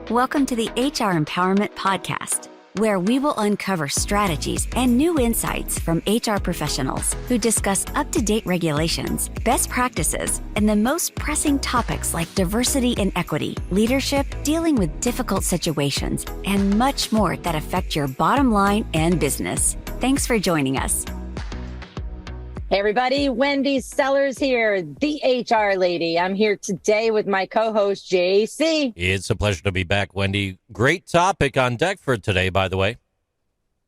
Welcome to the HR Empowerment Podcast, where we will uncover strategies and new insights from HR professionals who discuss up-to-date regulations, best practices, and the most pressing topics like diversity and equity, leadership, dealing with difficult situations, and much more that affect your bottom line and business. Thanks for joining us. Hey everybody, Wendy Sellers here, the HR lady. I'm here today with my co-host, JC. It's a pleasure to be back, Wendy. Great topic on deck for today, by the way.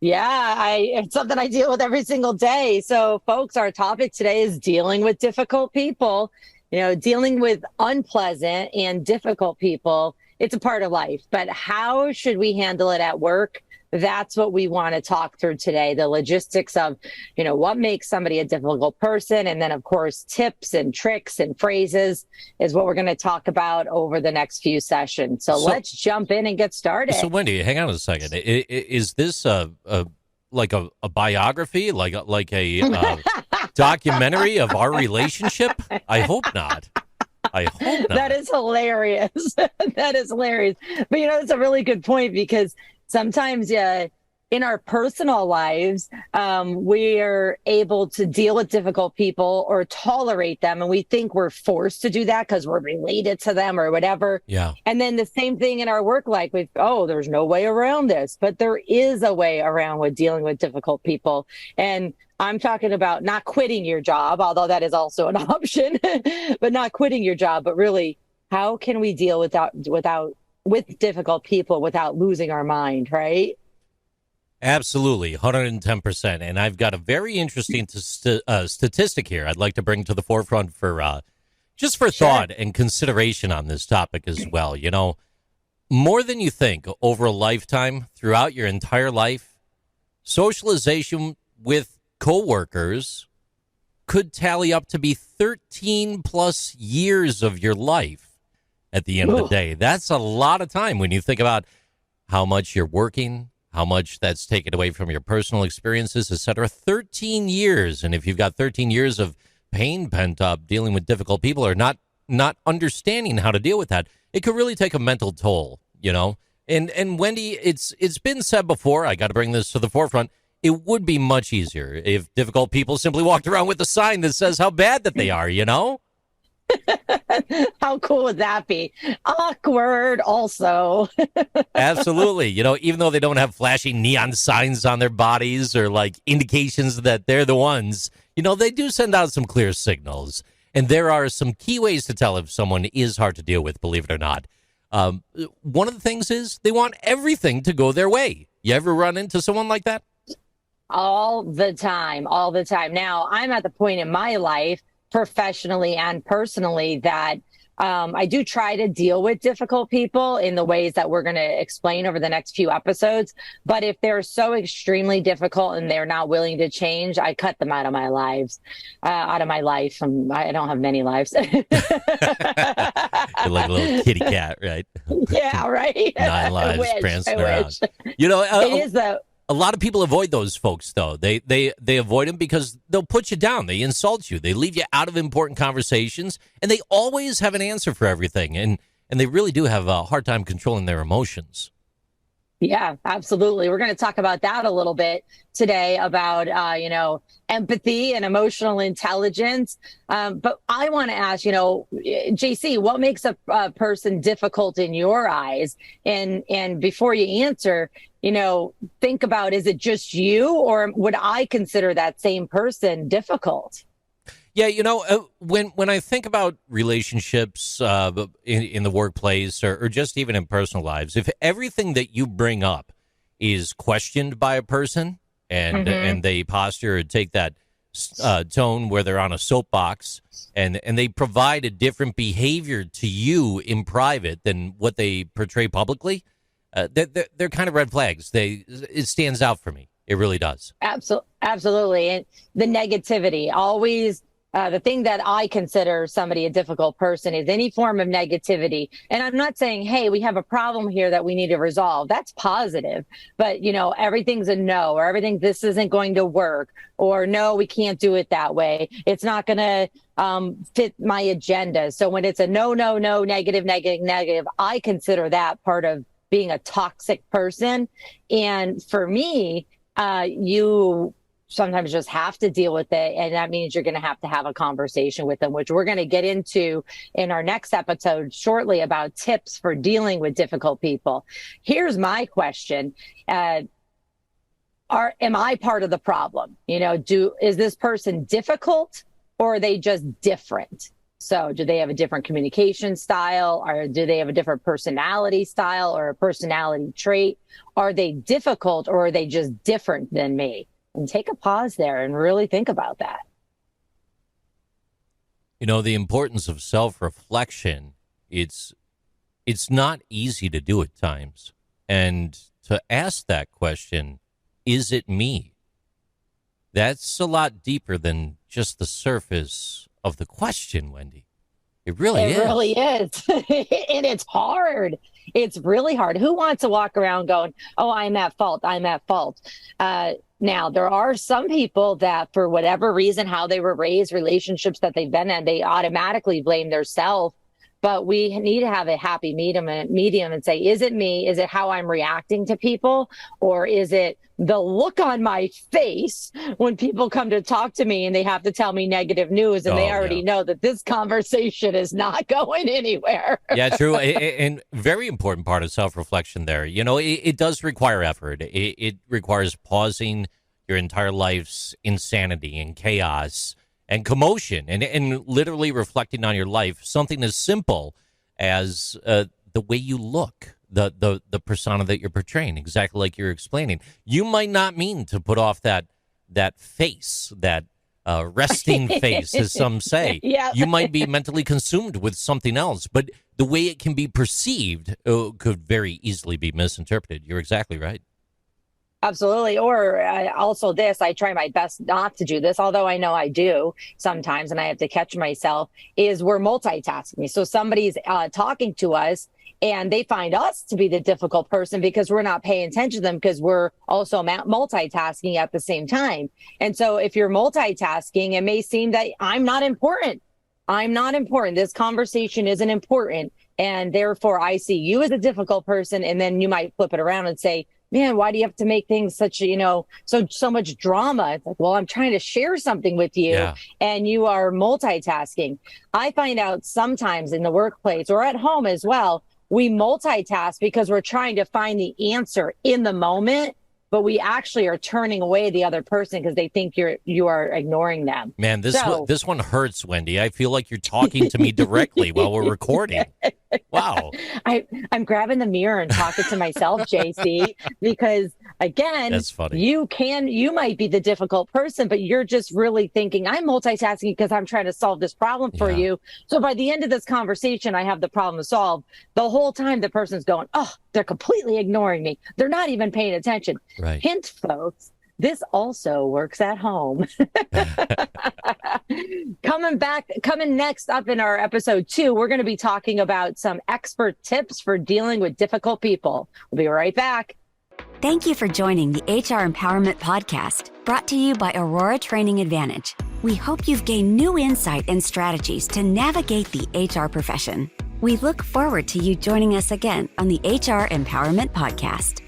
Yeah, it's something I deal with every single day. So, folks, our topic today is dealing with difficult people. You know, dealing with unpleasant and difficult people, it's a part of life. But how should we handle it at work? That's what we want to talk through today, the logistics of, what makes somebody a difficult person. And then, of course, tips and tricks and phrases is what we're going to talk about over the next few sessions. So let's jump in and get started. So, Wendy, hang on a second. Is this a biography, like a documentary of our relationship? I hope not. That is hilarious. That is hilarious. But, it's a really good point because sometimes in our personal lives, we are able to deal with difficult people or tolerate them. And we think we're forced to do that because we're related to them or whatever. Yeah. And then the same thing in our work life. There's no way around this. But there is a way around with dealing with difficult people. And I'm talking about not quitting your job, although that is also an option, but not quitting your job. But really, how can we deal with difficult people without losing our mind, right? Absolutely, 110%. And I've got a very interesting statistic here I'd like to bring to the forefront for just for thought and consideration on this topic as well. More than you think over a lifetime, throughout your entire life, socialization with coworkers could tally up to be 13 plus years of your life. At the end of the day, that's a lot of time when you think about how much you're working, how much that's taken away from your personal experiences, et cetera. 13 years. And if you've got 13 years of pain pent up dealing with difficult people or not understanding how to deal with that, it could really take a mental toll, And Wendy, it's been said before, I got to bring this to the forefront. It would be much easier if difficult people simply walked around with a sign that says how bad that they are, How cool would that be? Awkward also. Absolutely. Even though they don't have flashing neon signs on their bodies or like indications that they're the ones, they do send out some clear signals. And there are some key ways to tell if someone is hard to deal with, believe it or not. One of the things is they want everything to go their way. You ever run into someone like that? All the time. Now, I'm at the point in my life, professionally and personally, that I do try to deal with difficult people in the ways that we're going to explain over the next few episodes. But if they're so extremely difficult and they're not willing to change, I cut them out of my life. I don't have many lives. You're like a little kitty cat, right? Yeah, right. 9 lives prancing around. It is though. A lot of people avoid those folks, though. They avoid them because they'll put you down. They insult you. They leave you out of important conversations, and they always have an answer for everything. And they really do have a hard time controlling their emotions. Yeah, absolutely. We're going to talk about that a little bit today about, empathy and emotional intelligence. But I want to ask, JC, what makes a person difficult in your eyes? And before you answer, think about, is it just you, or would I consider that same person difficult? Yeah, when I think about relationships in the workplace or just even in personal lives, if everything that you bring up is questioned by a person and they posture or take that tone where they're on a soapbox and they provide a different behavior to you in private than what they portray publicly, they're kind of red flags. It stands out for me. It really does. Absolutely. And the negativity, always the thing that I consider somebody a difficult person is any form of negativity. And I'm not saying, hey, we have a problem here that we need to resolve. That's positive. But, everything's a no, or this isn't going to work, or no, we can't do it that way. It's not going to fit my agenda. So when it's a no, negative, I consider that part of being a toxic person. And for me, you sometimes just have to deal with it. And that means you're going to have a conversation with them, which we're going to get into in our next episode shortly about tips for dealing with difficult people. Here's my question. Am I part of the problem? Is this person difficult, or are they just different? So do they have a different communication style, or do they have a different personality style or a personality trait? Are they difficult, or are they just different than me? And take a pause there and really think about that. The importance of self-reflection, it's not easy to do at times. And to ask that question, is it me? That's a lot deeper than just the surface of the question, Wendy. It really is. It really is. And it's hard. It's really hard. Who wants to walk around going, oh, I'm at fault. Now, there are some people that, for whatever reason, how they were raised, relationships that they've been in, they automatically blame themselves. But we need to have a happy medium and say, is it me? Is it how I'm reacting to people? Or is it the look on my face when people come to talk to me and they have to tell me negative news and they already know that this conversation is not going anywhere? Yeah, true. And very important part of self-reflection there. It does require effort. It requires pausing your entire life's insanity and chaos and commotion, and literally reflecting on your life. Something as simple as the way you look, the persona that you're portraying, exactly like you're explaining. You might not mean to put off that face, that resting face, as some say. Yeah. You might be mentally consumed with something else, but the way it can be perceived could very easily be misinterpreted. You're exactly right. Absolutely. Or also I try my best not to do this, although I know I do sometimes, and I have to catch myself, is we're multitasking. So somebody's talking to us and they find us to be the difficult person because we're not paying attention to them, because we're also multitasking at the same time. And so if you're multitasking, it may seem that I'm not important. This conversation isn't important. And therefore I see you as a difficult person. And then you might flip it around and say, man, why do you have to make things such, so much drama? It's like, well, I'm trying to share something with you, and you are multitasking. I find out sometimes in the workplace or at home as well, we multitask because we're trying to find the answer in the moment, but we actually are turning away the other person because they think you are ignoring them. Man, this one hurts, Wendy. I feel like you're talking to me directly while we're recording. Wow. I'm grabbing the mirror and talking to myself, JC, because again, that's funny. You might be the difficult person, but you're just really thinking, I'm multitasking because I'm trying to solve this problem for you. So by the end of this conversation, I have the problem solved. The whole time the person's going, oh, they're completely ignoring me. They're not even paying attention. Right. Hint, folks. This also works at home. Coming next up in our episode 2, we're going to be talking about some expert tips for dealing with difficult people. We'll be right back. Thank you for joining the HR Empowerment Podcast, brought to you by Aurora Training Advantage. We hope you've gained new insight and strategies to navigate the HR profession. We look forward to you joining us again on the HR Empowerment Podcast.